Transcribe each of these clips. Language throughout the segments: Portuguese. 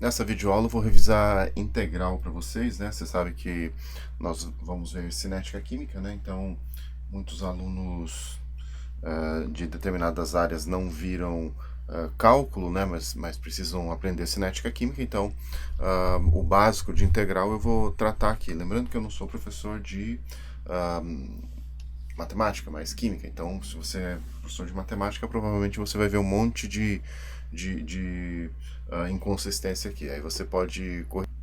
Nessa videoaula eu vou revisar integral para vocês, né? Você sabe que nós vamos ver cinética química, né? Então, muitos alunos de determinadas áreas não viram cálculo, né? Mas precisam aprender cinética química, então o básico de integral eu vou tratar aqui. Lembrando que eu não sou professor de matemática, mas química. Então, se você é professor de matemática, provavelmente você vai ver um monte de inconsistência aqui. Aí você pode corrigir.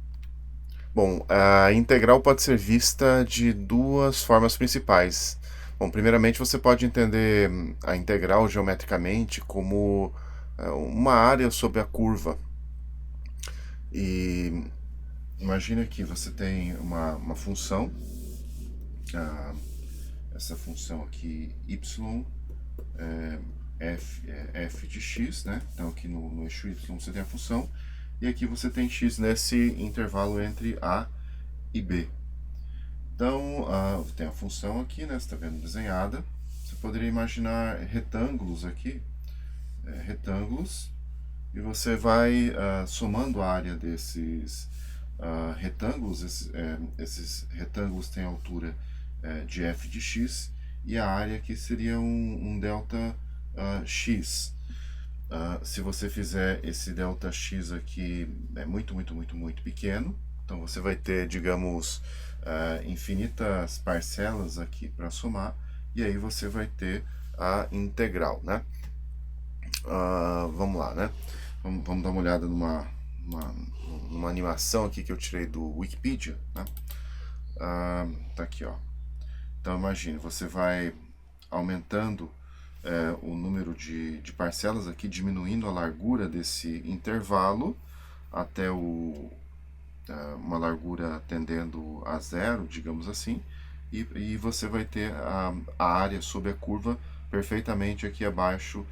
Bom, a integral pode ser vista de duas formas principais. Bom, primeiramente você pode entender a integral geometricamente como uma área sobre a curva. E imagine que você tem uma função, ah, essa função aqui y f de x, né? Então aqui no eixo y você tem a função, e aqui você tem x nesse intervalo entre a e b. Então tem a função aqui, né? Você está vendo desenhada. Você poderia imaginar retângulos aqui, retângulos, e você vai somando a área desses retângulos. Esses retângulos têm a altura de f de x, e a área aqui seria um delta x. Se você fizer esse delta x aqui é muito pequeno, então você vai ter, digamos, infinitas parcelas aqui para somar, e aí você vai ter a integral, né? Vamos lá, né? Vamos dar uma olhada numa animação aqui que eu tirei do Wikipedia, né? Tá aqui, ó. Então imagine, você vai aumentando o número de parcelas aqui, diminuindo a largura desse intervalo até uma largura tendendo a zero, digamos assim, e você vai ter a área sobre a curva perfeitamente aqui abaixo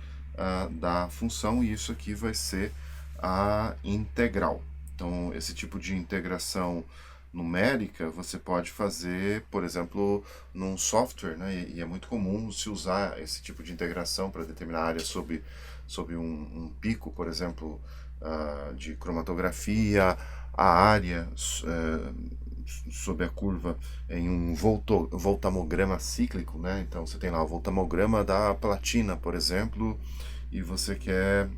da função, e isso aqui vai ser a integral. Então, esse tipo de integração numérica você pode fazer, por exemplo, num software, né? E é muito comum se usar esse tipo de integração para determinar área sob um pico, por exemplo, de cromatografia, a área sob a curva em um voltamograma cíclico, né? Então você tem lá o voltamograma da platina, por exemplo, e você quer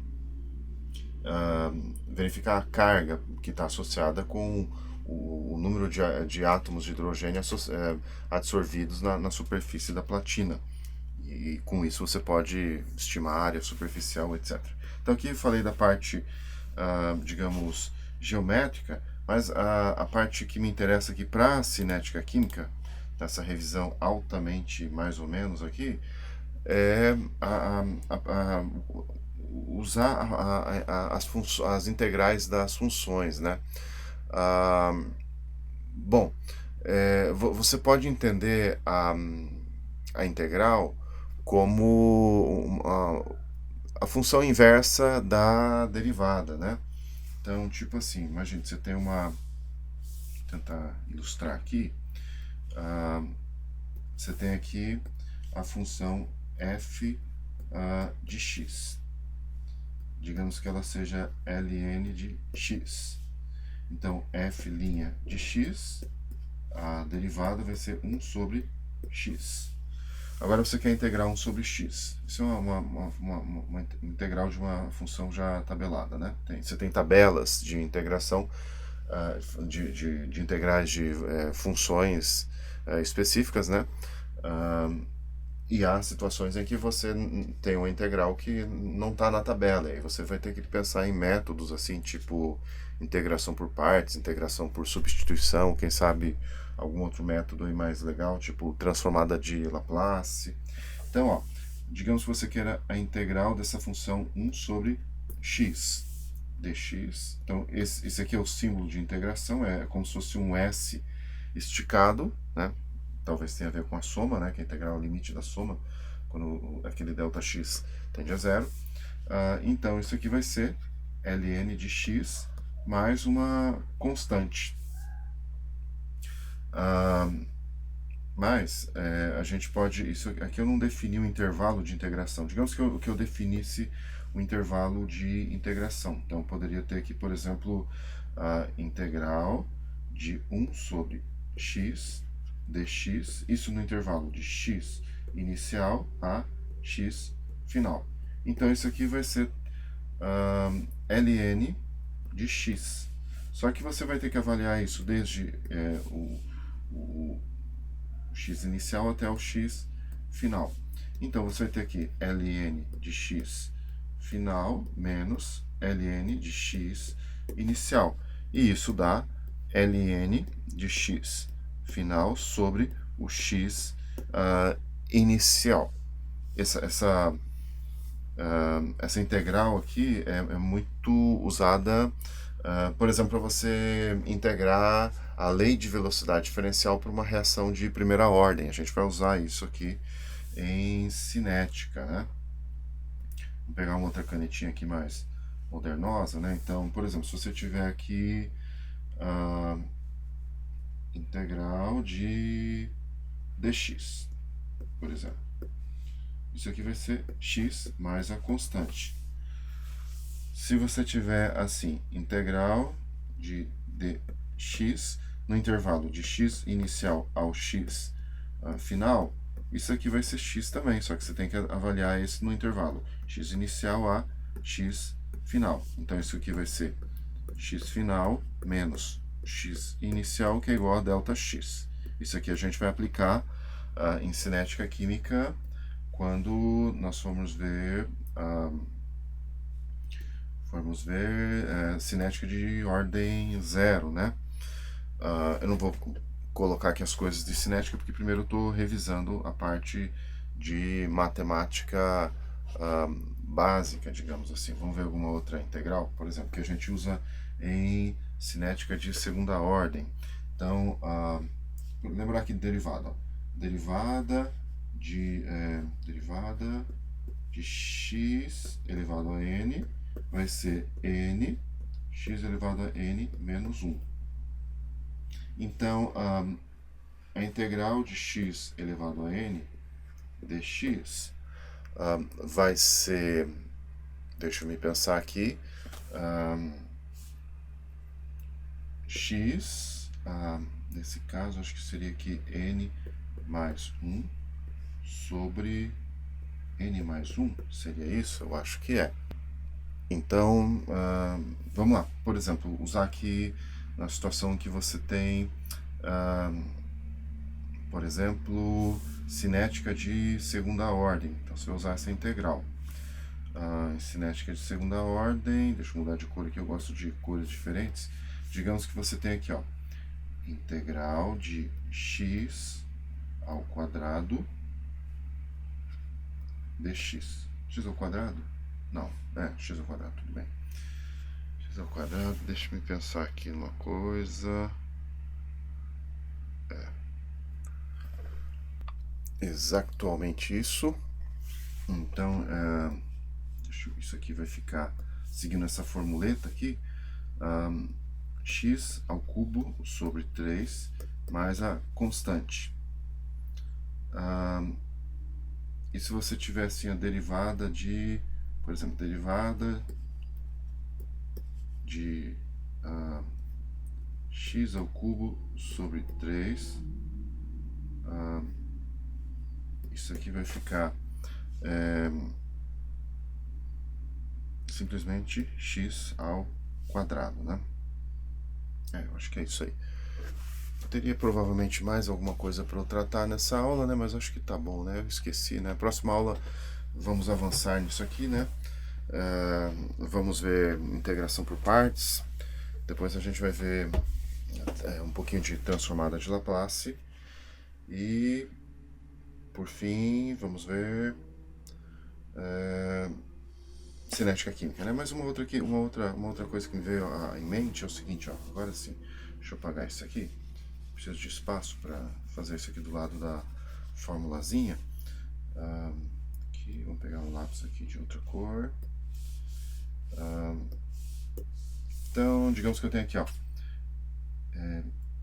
verificar a carga que está associada com o número de átomos de hidrogênio absorvidos na superfície da platina. E com isso você pode estimar a área superficial, etc. Então aqui eu falei da parte, digamos, geométrica, mas a parte que me interessa aqui para a cinética química, nessa revisão altamente mais ou menos aqui, é usar as integrais das funções, né? Bom, você pode entender a integral como a função inversa da derivada, né? Então, tipo assim, imagine, você tem vou tentar ilustrar aqui, você tem aqui a função f de x. Digamos que ela seja ln de x. Então, f' de x, a derivada vai ser 1 sobre x. Agora você quer integrar 1 sobre x. Isso é uma integral de uma função já tabelada, né? Você tem tabelas de integração, de integrais de funções específicas, né? E há situações em que você tem uma integral que não está na tabela, e você vai ter que pensar em métodos assim, tipo integração por partes, integração por substituição, quem sabe algum outro método aí mais legal, tipo transformada de Laplace. Então, ó, digamos que você queira a integral dessa função 1 sobre x dx. Então, esse aqui é o símbolo de integração, é como se fosse um S esticado, né? Talvez tenha a ver com a soma, né? Que é integrar o limite da soma, quando aquele Δx tende a zero. Então, isso aqui vai ser ln de x mais uma constante. Mas a gente pode... Isso aqui eu não defini o intervalo de integração. Digamos que eu definisse o intervalo de integração. Então, eu poderia ter aqui, por exemplo, a integral de 1 sobre x dx, isso no intervalo de x inicial a x final. Então, isso aqui vai ser ln de x. Só que você vai ter que avaliar isso desde o x inicial até o x final. Então, você vai ter aqui ln de x final menos ln de x inicial. E isso dá ln de x final sobre o x inicial. Essa integral aqui é muito usada, por exemplo, para você integrar a lei de velocidade diferencial para uma reação de primeira ordem. A gente vai usar isso aqui em cinética, né? Vou pegar uma outra canetinha aqui mais modernosa, né? Então, por exemplo, se você tiver aqui integral de dx, por exemplo. Isso aqui vai ser x mais a constante. Se você tiver assim, integral de dx no intervalo de x inicial ao x final, isso aqui vai ser x também, só que você tem que avaliar esse no intervalo x inicial a x final. Então isso aqui vai ser x final menos x inicial, que é igual a delta-x. Isso aqui a gente vai aplicar em cinética química quando nós formos ver cinética de ordem zero, né? Eu não vou colocar aqui as coisas de cinética, porque primeiro eu estou revisando a parte de matemática básica, digamos assim. Vamos ver alguma outra integral, por exemplo, que a gente usa em cinética de segunda ordem. Então, lembrar aqui de derivada. Ó. Derivada de x elevado a n vai ser n x elevado a n menos 1. Então, a integral de x elevado a n dx vai ser, deixa eu me pensar aqui, x, nesse caso, acho que seria aqui n mais 1 sobre n mais 1, seria isso? Eu acho que é. Então, vamos lá. Por exemplo, usar aqui na situação que você tem, por exemplo, cinética de segunda ordem. Então, você vai usar essa integral. Cinética de segunda ordem, deixa eu mudar de cor aqui, eu gosto de cores diferentes. Digamos que você tem aqui, ó, integral de x ao quadrado dx. X ao quadrado? Não, x ao quadrado, tudo bem. X ao quadrado, deixa eu pensar aqui numa coisa. Exatamente isso. Então, isso aqui vai ficar seguindo essa formuleta aqui. X ao cubo sobre 3 mais a constante. E se você tivesse a derivada de, por exemplo, derivada de x ao cubo sobre 3, isso aqui vai ficar simplesmente x ao quadrado, né? Eu acho que é isso aí. Teria provavelmente mais alguma coisa para eu tratar nessa aula, né? Mas acho que tá bom, né? Eu esqueci, né? Próxima aula vamos avançar nisso aqui, né? Vamos ver integração por partes. Depois a gente vai ver um pouquinho de transformada de Laplace. E, por fim, vamos ver cinética química, né? Mas uma outra coisa que me veio em mente é o seguinte, ó. Agora sim, deixa eu apagar isso aqui. Preciso de espaço para fazer isso aqui do lado da formulazinha. Aqui, vamos pegar um lápis aqui de outra cor. Então, digamos que eu tenho aqui, ó,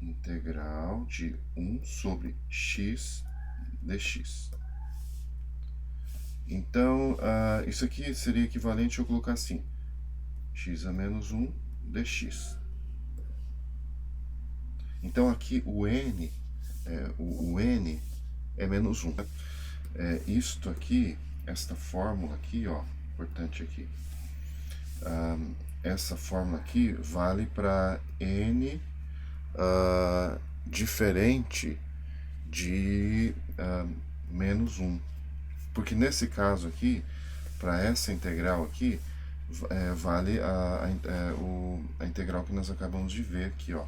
integral de 1 sobre x dx. Então, isso aqui seria equivalente a eu colocar assim, x a menos 1 dx. Então aqui o n é menos 1. Isto aqui, esta fórmula aqui, ó, importante aqui, essa fórmula aqui vale para n diferente de menos 1. Porque nesse caso aqui, para essa integral aqui, vale a integral que nós acabamos de ver aqui, ó.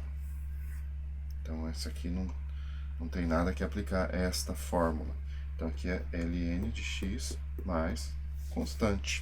Então essa aqui não tem nada que aplicar esta fórmula. Então aqui é ln de x mais constante.